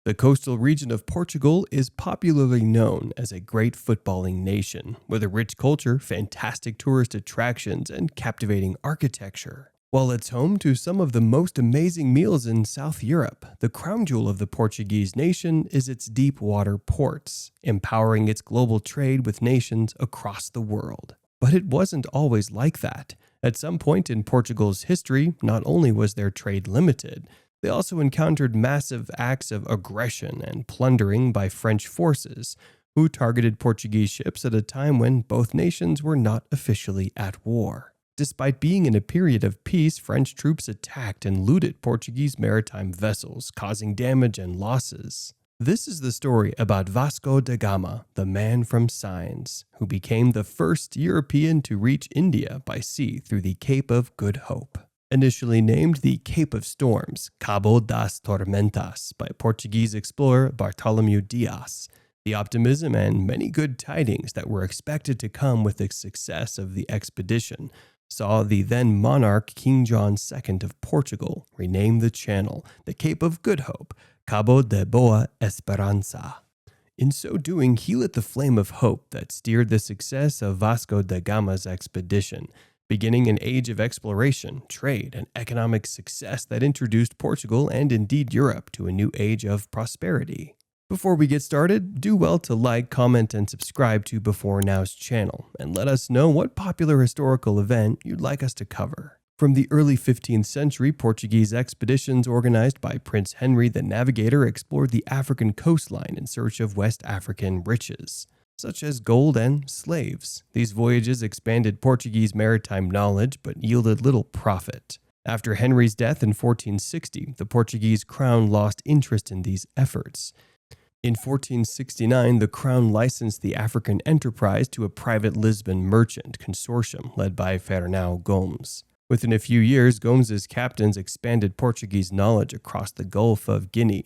The coastal region of Portugal is popularly known as a great footballing nation, with a rich culture, fantastic tourist attractions, and captivating architecture. While it's home to some of the most amazing meals in South Europe, the crown jewel of the Portuguese nation is its deep water ports, empowering its global trade with nations across the world. But it wasn't always like that. At some point in Portugal's history, not only was their trade limited, they also encountered massive acts of aggression and plundering by French forces, who targeted Portuguese ships at a time when both nations were not officially at war. Despite being in a period of peace, French troops attacked and looted Portuguese maritime vessels, causing damage and losses. This is the story about Vasco da Gama, the man from Signs, who became the first European to reach India by sea through the Cape of Good Hope. Initially named the Cape of Storms, Cabo das Tormentas, by Portuguese explorer Bartolomeu Dias, the optimism and many good tidings that were expected to come with the success of the expedition saw the then monarch King John II of Portugal rename the channel the Cape of Good Hope, Cabo de Boa Esperança. In so doing, he lit the flame of hope that steered the success of Vasco da Gama's expedition, beginning an age of exploration, trade, and economic success that introduced Portugal and indeed Europe to a new age of prosperity. Before we get started, do well to like, comment, and subscribe to Before Now's channel, and let us know what popular historical event you'd like us to cover. From the early 15th century, Portuguese expeditions organized by Prince Henry the Navigator explored the African coastline in search of West African riches, such as gold and slaves. These voyages expanded Portuguese maritime knowledge but yielded little profit. After Henry's death in 1460, the Portuguese crown lost interest in these efforts. In 1469, the crown licensed the African enterprise to a private Lisbon merchant consortium led by Fernão Gomes. Within a few years, Gomes's captains expanded Portuguese knowledge across the Gulf of Guinea,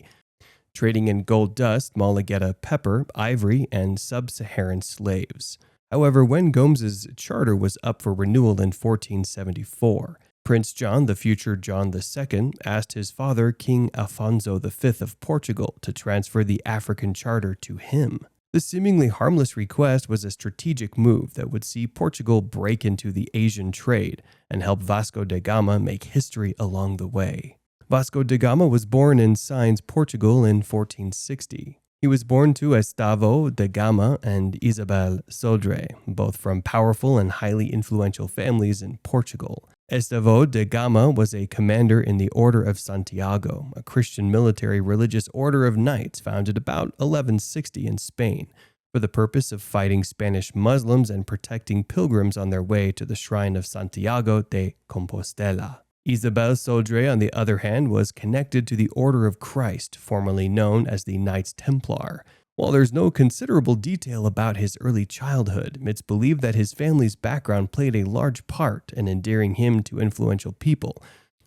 trading in gold dust, Malagueta pepper, ivory, and sub-Saharan slaves. However, when Gomes's charter was up for renewal in 1474, Prince John, the future John II, asked his father, King Afonso V of Portugal, to transfer the African charter to him. The seemingly harmless request was a strategic move that would see Portugal break into the Asian trade and help Vasco da Gama make history along the way. Vasco da Gama was born in Sines, Portugal in 1460. He was born to Estevão da Gama and Isabel Sodré, both from powerful and highly influential families in Portugal. Estevão da Gama was a commander in the Order of Santiago, a Christian military religious order of knights founded about 1160 in Spain, for the purpose of fighting Spanish Muslims and protecting pilgrims on their way to the shrine of Santiago de Compostela. Isabel Sodré, on the other hand, was connected to the Order of Christ, formerly known as the Knights Templar. While there's no considerable detail about his early childhood, it's believed that his family's background played a large part in endearing him to influential people,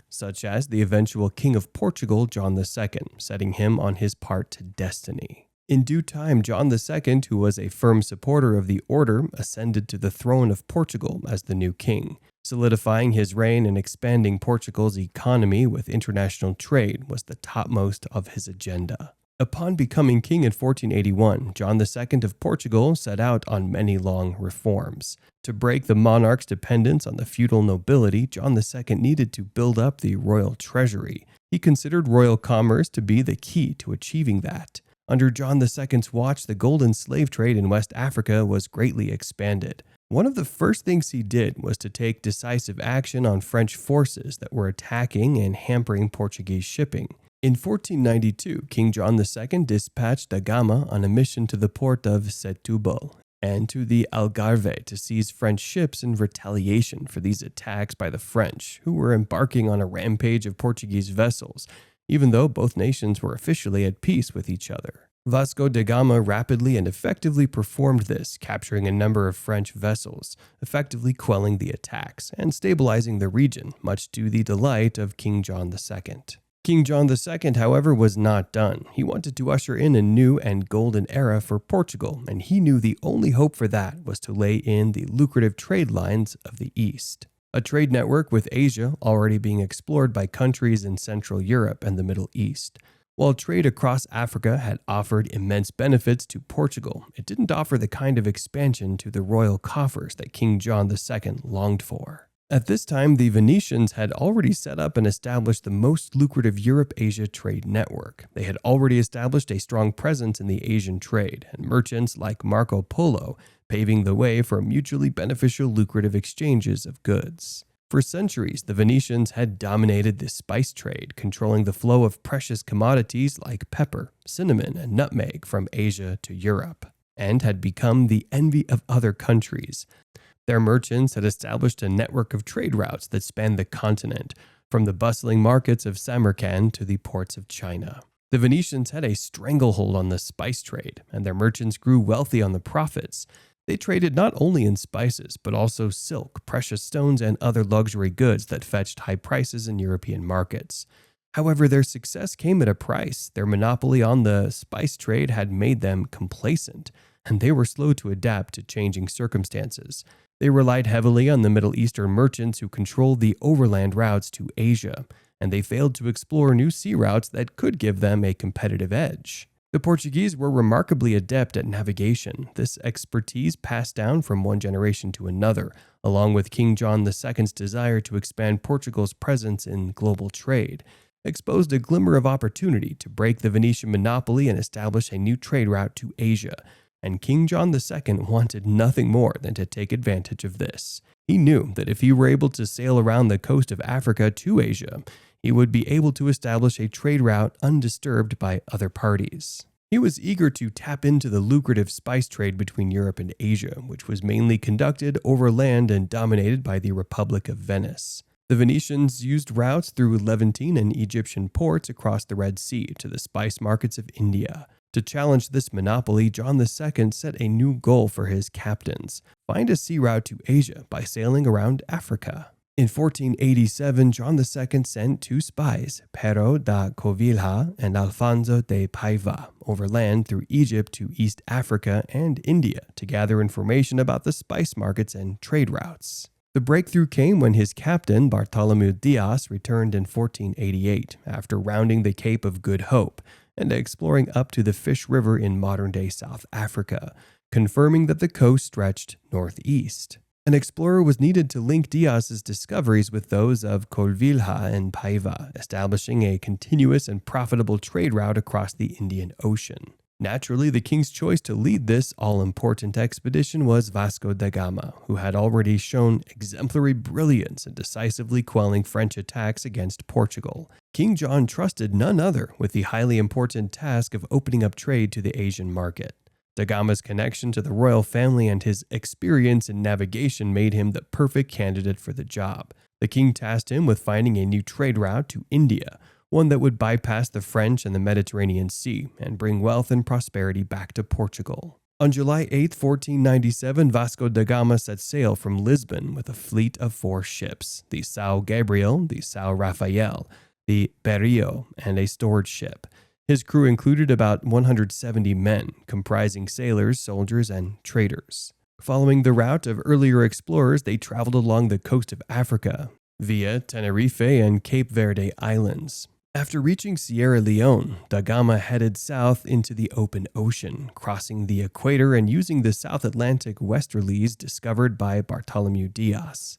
such as the eventual King of Portugal, John II, setting him on his path to destiny. In due time, John II, who was a firm supporter of the order, ascended to the throne of Portugal as the new king. Solidifying his reign and expanding Portugal's economy with international trade was the topmost of his agenda. Upon becoming king in 1481, John II of Portugal set out on many long reforms. To break the monarch's dependence on the feudal nobility, John II needed to build up the royal treasury. He considered royal commerce to be the key to achieving that. Under John II's watch, the golden slave trade in West Africa was greatly expanded. One of the first things he did was to take decisive action on French forces that were attacking and hampering Portuguese shipping. In 1492, King John II dispatched da Gama on a mission to the port of Setúbal and to the Algarve to seize French ships in retaliation for these attacks by the French, who were embarking on a rampage of Portuguese vessels, even though both nations were officially at peace with each other. Vasco da Gama rapidly and effectively performed this, capturing a number of French vessels, effectively quelling the attacks and stabilizing the region, much to the delight of King John II. King John II, however, was not done. He wanted to usher in a new and golden era for Portugal, and he knew the only hope for that was to lay in the lucrative trade lines of the East. A trade network with Asia already being explored by countries in Central Europe and the Middle East. While trade across Africa had offered immense benefits to Portugal, it didn't offer the kind of expansion to the royal coffers that King John II longed for. At this time, the Venetians had already set up and established the most lucrative Europe-Asia trade network. They had already established a strong presence in the Asian trade, and merchants like Marco Polo paving the way for mutually beneficial lucrative exchanges of goods. For centuries, the Venetians had dominated the spice trade, controlling the flow of precious commodities like pepper, cinnamon, and nutmeg from Asia to Europe, and had become the envy of other countries. Their merchants had established a network of trade routes that spanned the continent, from the bustling markets of Samarkand to the ports of China. The Venetians had a stranglehold on the spice trade, and their merchants grew wealthy on the profits. They traded not only in spices, but also silk, precious stones, and other luxury goods that fetched high prices in European markets. However, their success came at a price. Their monopoly on the spice trade had made them complacent, and they were slow to adapt to changing circumstances. They relied heavily on the Middle Eastern merchants who controlled the overland routes to Asia, and they failed to explore new sea routes that could give them a competitive edge. The Portuguese were remarkably adept at navigation. This expertise passed down from one generation to another, along with King John II's desire to expand Portugal's presence in global trade, exposed a glimmer of opportunity to break the Venetian monopoly and establish a new trade route to Asia. And King John II wanted nothing more than to take advantage of this. He knew that if he were able to sail around the coast of Africa to Asia, he would be able to establish a trade route undisturbed by other parties. He was eager to tap into the lucrative spice trade between Europe and Asia, which was mainly conducted over land and dominated by the Republic of Venice. The Venetians used routes through Levantine and Egyptian ports across the Red Sea to the spice markets of India. To challenge this monopoly, John II set a new goal for his captains: find a sea route to Asia by sailing around Africa. In 1487, John II sent two spies, Pero da Covilhã and Alfonso de Paiva, overland through Egypt to East Africa and India to gather information about the spice markets and trade routes. The breakthrough came when his captain, Bartolomeu Dias, returned in 1488 after rounding the Cape of Good Hope and exploring up to the Fish River in modern-day South Africa, confirming that the coast stretched northeast. An explorer was needed to link Dias's discoveries with those of Covilhã and Paiva, establishing a continuous and profitable trade route across the Indian Ocean. Naturally, the king's choice to lead this all-important expedition was Vasco da Gama, who had already shown exemplary brilliance in decisively quelling French attacks against Portugal. King John trusted none other with the highly important task of opening up trade to the Asian market. Da Gama's connection to the royal family and his experience in navigation made him the perfect candidate for the job. The king tasked him with finding a new trade route to India, one that would bypass the French and the Mediterranean Sea and bring wealth and prosperity back to Portugal. On July 8, 1497, Vasco da Gama set sail from Lisbon with a fleet of 4 ships: the São Gabriel, the São Rafael, the Berrio, and a storage ship. His crew included about 170 men, comprising sailors, soldiers, and traders. Following the route of earlier explorers, they traveled along the coast of Africa, via Tenerife and Cape Verde Islands. After reaching Sierra Leone, da Gama headed south into the open ocean, crossing the equator and using the South Atlantic westerlies discovered by Bartolomeu Dias.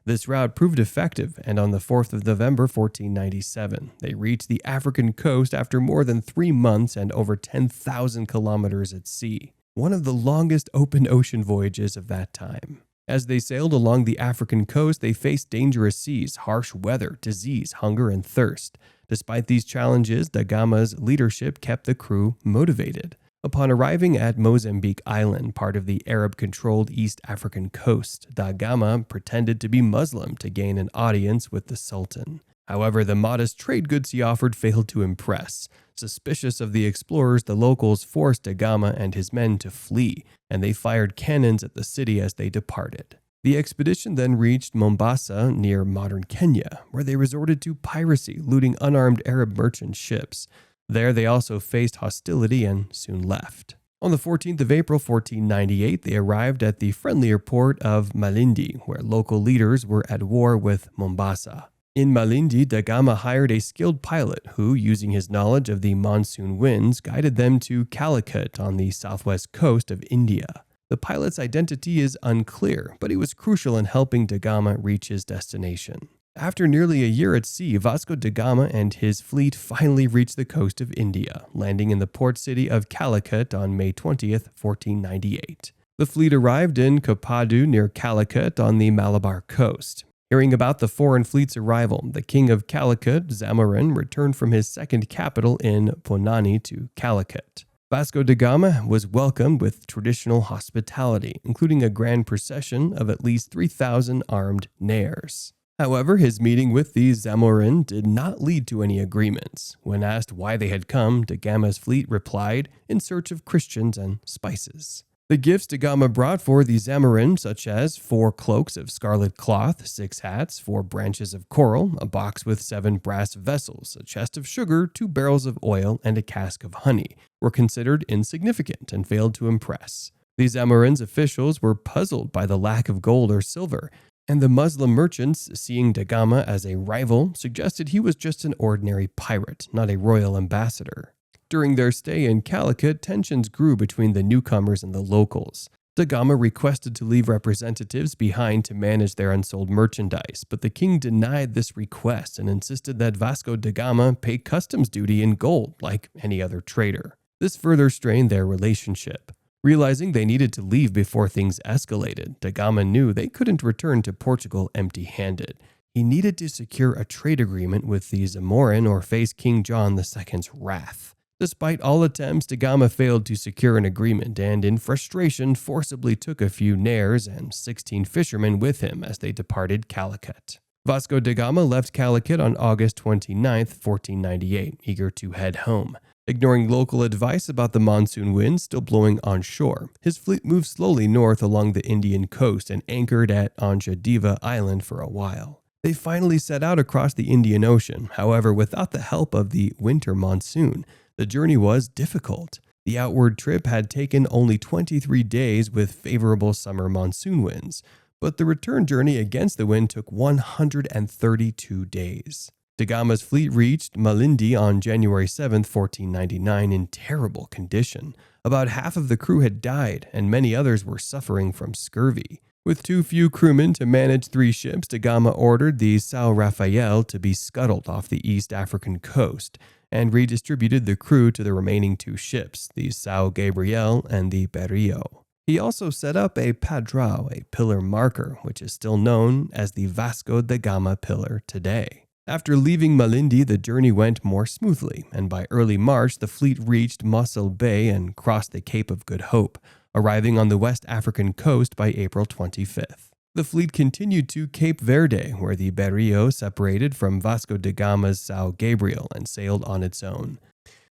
This route proved effective, and on the 4th of November 1497, they reached the African coast after more than 3 months and over 10,000 kilometers at sea, one of the longest open ocean voyages of that time. As they sailed along the African coast, they faced dangerous seas, harsh weather, disease, hunger, and thirst. Despite these challenges, da Gama's leadership kept the crew motivated. Upon arriving at Mozambique Island, part of the Arab-controlled East African coast, da Gama pretended to be Muslim to gain an audience with the Sultan. However, the modest trade goods he offered failed to impress. Suspicious of the explorers, the locals forced da Gama and his men to flee, and they fired cannons at the city as they departed. The expedition then reached Mombasa near modern Kenya, where they resorted to piracy, looting unarmed Arab merchant ships. There they also faced hostility and soon left. On the 14th of April 1498, they arrived at the friendlier port of Malindi, where local leaders were at war with Mombasa. In Malindi, da Gama hired a skilled pilot who, using his knowledge of the monsoon winds, guided them to Calicut on the southwest coast of India. The pilot's identity is unclear, but he was crucial in helping da Gama reach his destination. After nearly a year at sea, Vasco da Gama and his fleet finally reached the coast of India, landing in the port city of Calicut on May 20th, 1498. The fleet arrived in Kopadu near Calicut on the Malabar coast. Hearing about the foreign fleet's arrival, the king of Calicut, Zamorin, returned from his second capital in Ponani to Calicut. Vasco da Gama was welcomed with traditional hospitality, including a grand procession of at least 3,000 armed nairs. However, his meeting with the Zamorin did not lead to any agreements. When asked why they had come, da Gama's fleet replied, in search of Christians and spices. The gifts da Gama brought for the Zamorin, such as 4 cloaks of scarlet cloth, 6 hats, 4 branches of coral, a box with 7 brass vessels, a chest of sugar, 2 barrels of oil, and a cask of honey, were considered insignificant and failed to impress. The Zamorin's officials were puzzled by the lack of gold or silver, and the Muslim merchants, seeing da Gama as a rival, suggested he was just an ordinary pirate, not a royal ambassador. During their stay in Calicut, tensions grew between the newcomers and the locals. Da Gama requested to leave representatives behind to manage their unsold merchandise, but the king denied this request and insisted that Vasco da Gama pay customs duty in gold like any other trader. This further strained their relationship. Realizing they needed to leave before things escalated, da Gama knew they couldn't return to Portugal empty-handed. He needed to secure a trade agreement with the Zamorin or face King John II's wrath. Despite all attempts, da Gama failed to secure an agreement and, in frustration, forcibly took a few nairs and 16 fishermen with him as they departed Calicut. Vasco da Gama left Calicut on August 29, 1498, eager to head home. Ignoring local advice about the monsoon winds still blowing onshore, his fleet moved slowly north along the Indian coast and anchored at Anjadiva Island for a while. They finally set out across the Indian Ocean, however, without the help of the winter monsoon. The journey was difficult. The outward trip had taken only 23 days with favorable summer monsoon winds, but the return journey against the wind took 132 days. Da Gama's fleet reached Malindi on January 7, 1499 in terrible condition. About half of the crew had died, and many others were suffering from scurvy. With too few crewmen to manage 3 ships, da Gama ordered the São Rafael to be scuttled off the East African coast, and redistributed the crew to the remaining 2 ships, the São Gabriel and the Berrio. He also set up a padrao, a pillar marker, which is still known as the Vasco da Gama pillar today. After leaving Malindi, the journey went more smoothly, and by early March, the fleet reached Mossel Bay and crossed the Cape of Good Hope, arriving on the West African coast by April 25th. The fleet continued to Cape Verde, where the Berrio separated from Vasco da Gama's São Gabriel and sailed on its own.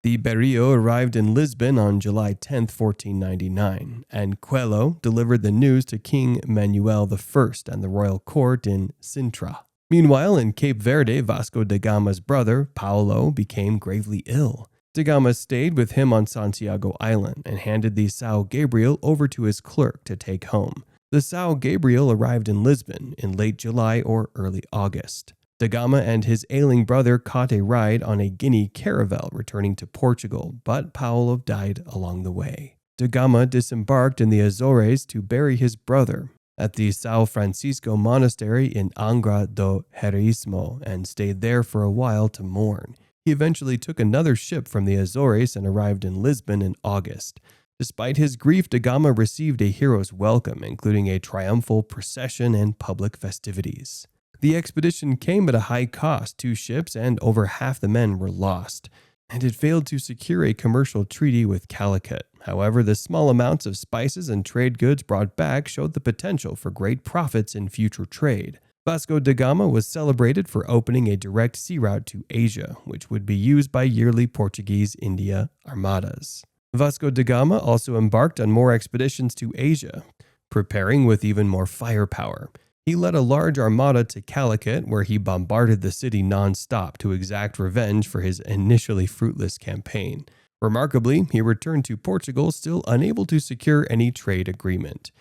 The Berrio arrived in Lisbon on July 10, 1499, and Coelho delivered the news to King Manuel I and the royal court in Sintra. Meanwhile, in Cape Verde, Vasco da Gama's brother, Paulo, became gravely ill. Da Gama stayed with him on Santiago Island and handed the São Gabriel over to his clerk to take home. The São Gabriel arrived in Lisbon in late July or early August. Da Gama and his ailing brother caught a ride on a Guinea caravel returning to Portugal, but Paulo died along the way. Da Gama disembarked in the Azores to bury his brother at the São Francisco Monastery in Angra do Heroísmo and stayed there for a while to mourn. He eventually took another ship from the Azores and arrived in Lisbon in August. Despite his grief, da Gama received a hero's welcome, including a triumphal procession and public festivities. The expedition came at a high cost. 2 ships and over half the men were lost, and it failed to secure a commercial treaty with Calicut. However, the small amounts of spices and trade goods brought back showed the potential for great profits in future trade. Vasco da Gama was celebrated for opening a direct sea route to Asia, which would be used by yearly Portuguese India armadas. Vasco da Gama also embarked on more expeditions to Asia, preparing with even more firepower. He led a large armada to Calicut, where he bombarded the city non-stop to exact revenge for his initially fruitless campaign. Remarkably, he returned to Portugal still unable to secure any trade agreement.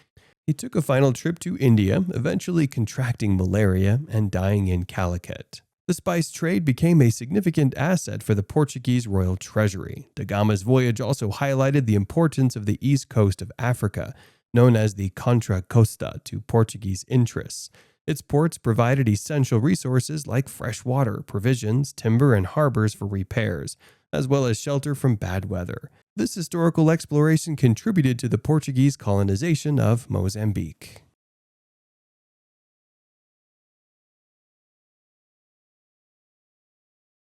He took a final trip to India, eventually contracting malaria and dying in Calicut. The spice trade became a significant asset for the Portuguese royal treasury. Da Gama's voyage also highlighted the importance of the east coast of Africa, known as the Contra Costa to Portuguese interests. Its ports provided essential resources like fresh water, provisions, timber, and harbors for repairs, as well as shelter from bad weather. This historical exploration contributed to the Portuguese colonization of Mozambique.